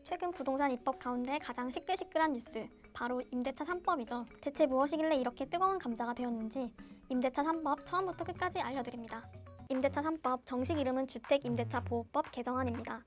최근 부동산 입법 가운데 가장 시끌시끌한 뉴스, 바로 임대차 3법이죠. 대체 무엇이길래 이렇게 뜨거운 감자가 되었는지 임대차 3법 처음부터 끝까지 알려드립니다. 임대차 3법 정식 이름은 주택임대차보호법 개정안입니다.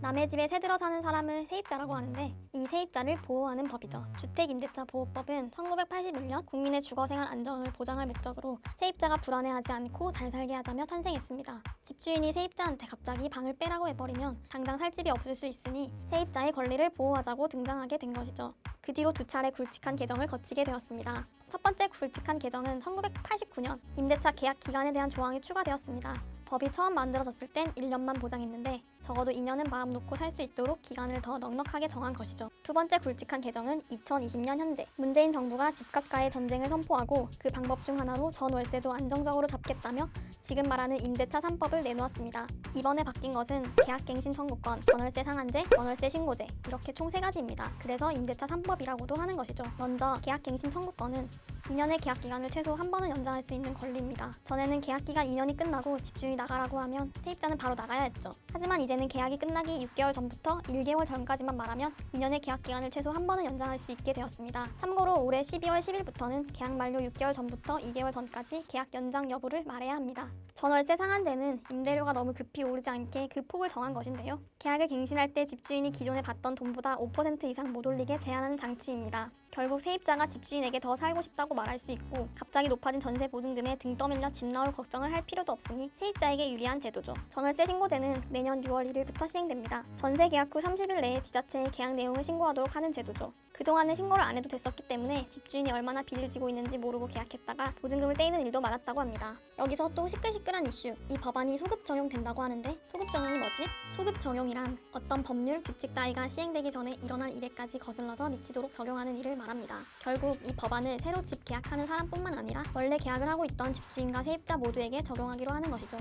남의 집에 새들어 사는 사람을 세입자라고 하는데 이 세입자를 보호하는 법이죠. 주택임대차보호법은 1981년 국민의 주거생활 안정을 보장할 목적으로 세입자가 불안해하지 않고 잘 살게 하자며 탄생했습니다. 집주인이 세입자한테 갑자기 방을 빼라고 해버리면 당장 살 집이 없을 수 있으니 세입자의 권리를 보호하자고 등장하게 된 것이죠. 그 뒤로 두 차례 굵직한 개정을 거치게 되었습니다. 첫 번째 굵직한 개정은 1989년 임대차 계약 기간에 대한 조항이 추가되었습니다. 법이 처음 만들어졌을 땐 1년만 보장했는데 적어도 2년은 마음 놓고 살 수 있도록 기간을 더 넉넉하게 정한 것이죠. 두 번째 굵직한 개정은 2020년 현재 문재인 정부가 집값과의 전쟁을 선포하고 그 방법 중 하나로 전월세도 안정적으로 잡겠다며 지금 말하는 임대차 3법을 내놓았습니다. 이번에 바뀐 것은 계약갱신 청구권, 전월세 상한제, 전월세 신고제 이렇게 총 3가지입니다. 그래서 임대차 3법이라고도 하는 것이죠. 먼저 계약갱신 청구권은 2년의 계약기간을 최소 한 번은 연장할 수 있는 권리입니다. 전에는 계약기간 2년이 끝나고 집주인이 나가라고 하면 세입자는 바로 나가야 했죠. 하지만 이제는 계약이 끝나기 6개월 전부터 1개월 전까지만 말하면 2년의 계약기간을 최소 한 번은 연장할 수 있게 되었습니다. 참고로 올해 12월 10일부터는 계약 만료 6개월 전부터 2개월 전까지 계약 연장 여부를 말해야 합니다. 전월세 상한제는 임대료가 너무 급히 오르지 않게 그 폭을 정한 것인데요. 계약을 갱신할 때 집주인이 기존에 받던 돈보다 5% 이상 못 올리게 제한하는 장치입니다. 결국 세입자가 집주인에게 더 살고 싶다고 말할 수 있고 갑자기 높아진 전세 보증금에 등 떠밀려 집 나올 걱정을 할 필요도 없으니 세입자에게 유리한 제도죠. 전월세 신고제는 내년 6월 1일부터 시행됩니다. 전세 계약 후 30일 내에 지자체에 계약 내용을 신고하도록 하는 제도죠. 그동안은 신고를 안 해도 됐었기 때문에 집주인이 얼마나 빚을 지고 있는지 모르고 계약했다가 보증금을 떼이는 일도 많았다고 합니다. 여기서 또 시끌시끌한 이슈, 이 법안이 소급 적용된다고 하는데 소급 적용이 뭐지? 소급 적용이란 어떤 법률, 규칙 따위가 시행되기 전에 일어난 일에까지 거슬러서 미치도록 적용하는 일을 말합니다. 결국 이 법안을 새로 집 계약하는 사람뿐만 아니라 원래 계약을 하고 있던 집주인과 세입자 모두에게 적용하기로 하는 것이죠.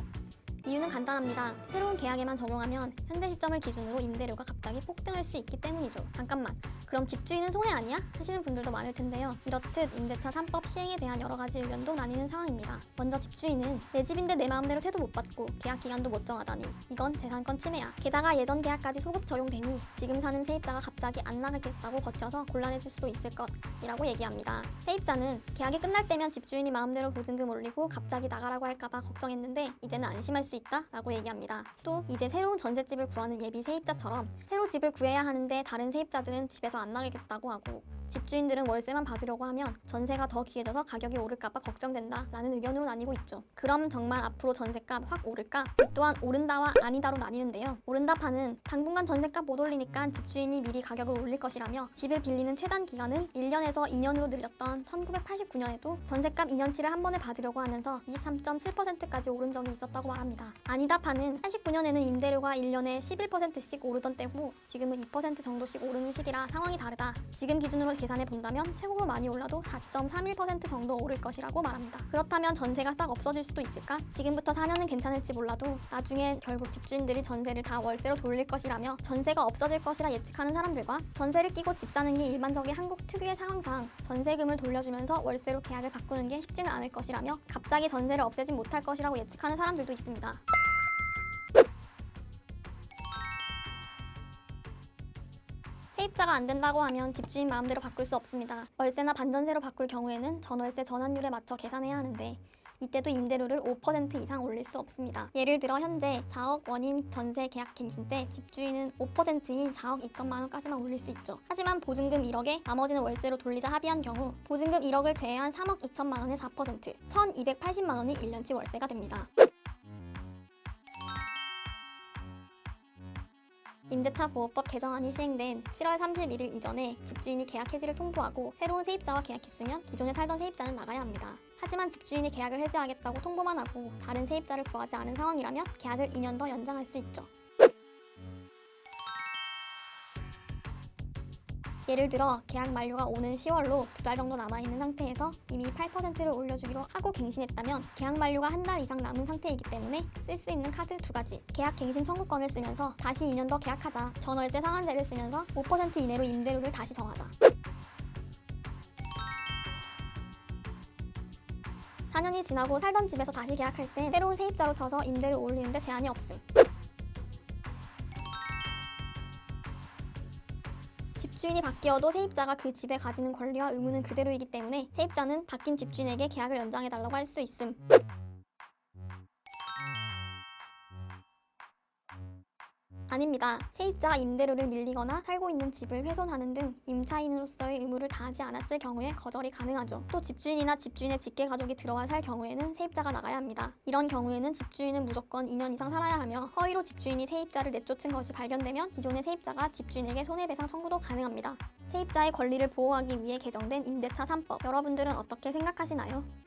이유는 간단합니다. 새로운 계약에만 적용하면 현재 시점을 기준으로 임대료가 갑자기 폭등할 수 있기 때문이죠. 잠깐만, 그럼 집주인은 손해 아니야? 하시는 분들도 많을 텐데요. 이렇듯 임대차 3법 시행에 대한 여러 가지 의견도 나뉘는 상황입니다. 먼저 집주인은 내 집인데 내 마음대로 세도 못 받고 계약 기간도 못 정하다니 이건 재산권 침해야. 게다가 예전 계약까지 소급 적용되니 지금 사는 세입자가 갑자기 안 나가겠다고 버텨서 곤란해질 수도 있을 것이라고 얘기합니다. 세입자는 계약이 끝날 때면 집주인이 마음대로 보증금 올리고 갑자기 나가라고 할까봐 걱정했는데 이제는 안심할 수 있다 라고 얘기합니다. 또 이제 새로운 전셋집을 구하는 예비 세입자처럼 새로 집을 구해야 하는데 다른 세입자들은 집에서 안 나가겠다고 하고 집주인들은 월세만 받으려고 하면 전세가 더 귀해져서 가격이 오를까봐 걱정된다 라는 의견으로 나뉘고 있죠. 그럼 정말 앞으로 전세값 확 오를까? 이 또한 오른다와 아니다로 나뉘는데요. 오른다파는 당분간 전세값 못 올리니까 집주인이 미리 가격을 올릴 것이라며 집을 빌리는 최단 기간은 1년에서 2년으로 늘렸던 1989년에도 전세값 2년치를 한 번에 받으려고 하면서 23.7%까지 오른 적이 있었다고 말합니다. 아니다파는 89년에는 임대료가 1년에 11%씩 오르던 때고 지금은 2% 정도씩 오르는 시기라 상황이 다르다. 지금 기준으로 계산해 본다면 최고로 많이 올라도 4.31% 정도 오를 것이라고 말합니다. 그렇다면 전세가 싹 없어질 수도 있을까? 지금부터 4년은 괜찮을지 몰라도 나중에 결국 집주인들이 전세를 다 월세로 돌릴 것이라며 전세가 없어질 것이라 예측하는 사람들과 전세를 끼고 집 사는 게 일반적인 한국 특유의 상황상 전세금을 돌려주면서 월세로 계약을 바꾸는 게 쉽지는 않을 것이라며 갑자기 전세를 없애진 못할 것이라고 예측하는 사람들도 있습니다. 세입자가 안 된다고 하면 집주인 마음대로 바꿀 수 없습니다. 월세나 반전세로 바꿀 경우에는 전월세 전환율에 맞춰 계산해야 하는데 이때도 임대료를 5% 이상 올릴 수 없습니다. 예를 들어 현재 4억 원인 전세 계약 갱신 때 집주인은 5%인 4억 2천만 원까지만 올릴 수 있죠. 하지만 보증금 1억에 나머지는 월세로 돌리자 합의한 경우 보증금 1억을 제외한 3억 2천만 원의 4% 1,280만 원이 1년치 월세가 됩니다. 임대차 보호법 개정안이 시행된 7월 31일 이전에 집주인이 계약 해지를 통보하고 새로운 세입자와 계약했으면 기존에 살던 세입자는 나가야 합니다. 하지만 집주인이 계약을 해지하겠다고 통보만 하고 다른 세입자를 구하지 않은 상황이라면 계약을 2년 더 연장할 수 있죠. 예를 들어 계약 만료가 오는 10월로 2달 정도 남아있는 상태에서 이미 8%를 올려주기로 하고 갱신했다면 계약 만료가 한 달 이상 남은 상태이기 때문에 쓸 수 있는 카드 2가지, 계약 갱신 청구권을 쓰면서 다시 2년 더 계약하자, 전월세 상한제를 쓰면서 5% 이내로 임대료를 다시 정하자. 4년이 지나고 살던 집에서 다시 계약할 때 새로운 세입자로 쳐서 임대료 올리는데 제한이 없음. 집주인이 바뀌어도 세입자가 그 집에 가지는 권리와 의무는 그대로이기 때문에 세입자는 바뀐 집주인에게 계약을 연장해달라고 할 수 있음. 아닙니다. 세입자가 임대료를 밀리거나 살고 있는 집을 훼손하는 등 임차인으로서의 의무를 다하지 않았을 경우에 거절이 가능하죠. 또 집주인이나 집주인의 직계가족이 들어와 살 경우에는 세입자가 나가야 합니다. 이런 경우에는 집주인은 무조건 2년 이상 살아야 하며 허위로 집주인이 세입자를 내쫓은 것이 발견되면 기존의 세입자가 집주인에게 손해배상 청구도 가능합니다. 세입자의 권리를 보호하기 위해 개정된 임대차 3법, 여러분들은 어떻게 생각하시나요?